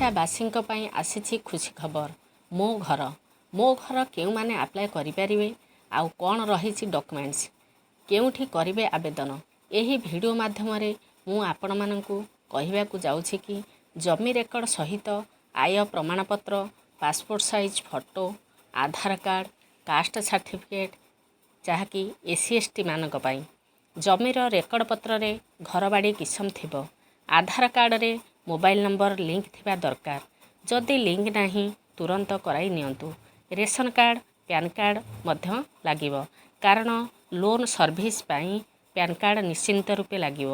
ଓଡ଼ିଶାବାସୀଙ୍କ ପାଇଁ ଆସିଛି ଖୁସି ଖବର। ମୋ ଘର କେଉଁମାନେ ଆପ୍ଲାଏ କରିପାରିବେ ଆଉ କ'ଣ ରହିଛି ଡକୁମେଣ୍ଟସ୍, କେଉଁଠି କରିବେ ଆବେଦନ, ଏହି ଭିଡ଼ିଓ ମାଧ୍ୟମରେ ମୁଁ ଆପଣମାନଙ୍କୁ କହିବାକୁ ଯାଉଛି କି ଜମି ରେକର୍ଡ଼ ସହିତ ଆୟ ପ୍ରମାଣପତ୍ର, ପାସପୋର୍ଟ ସାଇଜ୍ ଫଟୋ, ଆଧାର କାର୍ଡ଼, କାଷ୍ଟ ସାର୍ଟିଫିକେଟ୍, ଯାହାକି SC/ST ମାନଙ୍କ ପାଇଁ, ଜମିର ରେକର୍ଡ଼ ପତ୍ରରେ ଘରବାଡ଼ି କିସମ ଥିବ, ଆଧାର କାର୍ଡ଼ରେ ମୋବାଇଲ ନମ୍ବର ଲିଙ୍କ ଥିବା ଦରକାର। ଯଦି ଲିଙ୍କ ନାହିଁ ତୁରନ୍ତ କରାଇ ନିଅନ୍ତୁ। ରେସନ କାର୍ଡ଼, ପ୍ୟାନ୍ କାର୍ଡ଼ ମଧ୍ୟ ଲାଗିବ, କାରଣ ଲୋନ୍ ସର୍ଭିସ ପାଇଁ ପ୍ୟାନ୍ କାର୍ଡ଼ ନିଶ୍ଚିନ୍ତ ରୂପେ ଲାଗିବ।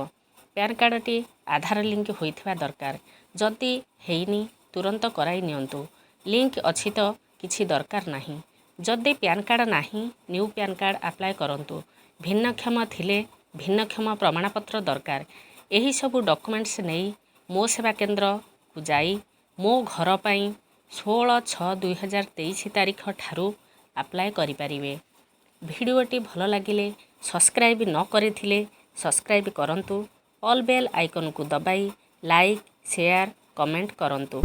ପ୍ୟାନ୍ କାର୍ଡ଼ଟି ଆଧାର ଲିଙ୍କ ହୋଇଥିବା ଦରକାର। ଯଦି ହେଇନି ତୁରନ୍ତ କରାଇ ନିଅନ୍ତୁ। ଲିଙ୍କ ଅଛି ତ କିଛି ଦରକାର ନାହିଁ। ଯଦି ପ୍ୟାନ୍ କାର୍ଡ଼ ନାହିଁ ନ୍ୟୁ ପ୍ୟାନ୍ କାର୍ଡ଼ ଆପ୍ଲାଏ କରନ୍ତୁ। ଭିନ୍ନକ୍ଷମ ଥିଲେ ଭିନ୍ନକ୍ଷମ ପ୍ରମାଣପତ୍ର ଦରକାର। ଏହିସବୁ ଡକୁମେଣ୍ଟସ୍ ନେଇ ମୋ ସେବା କେନ୍ଦ୍ରକୁ ଯାଇ ମୋ ଘର ପାଇଁ 16/6/2023 ତାରିଖ ଠାରୁ ଆପ୍ଲାଏ କରିପାରିବେ। ଭିଡ଼ିଓଟି ଭଲ ଲାଗିଲେ ସବସ୍କ୍ରାଇବ୍ ନ କରିଥିଲେ ସବସ୍କ୍ରାଇବ୍ କରନ୍ତୁ। ଅଲ୍ ବେଲ୍ ଆଇକନ୍କୁ ଦବାଇ ଲାଇକ୍, ସେୟାର, କମେଣ୍ଟ କରନ୍ତୁ।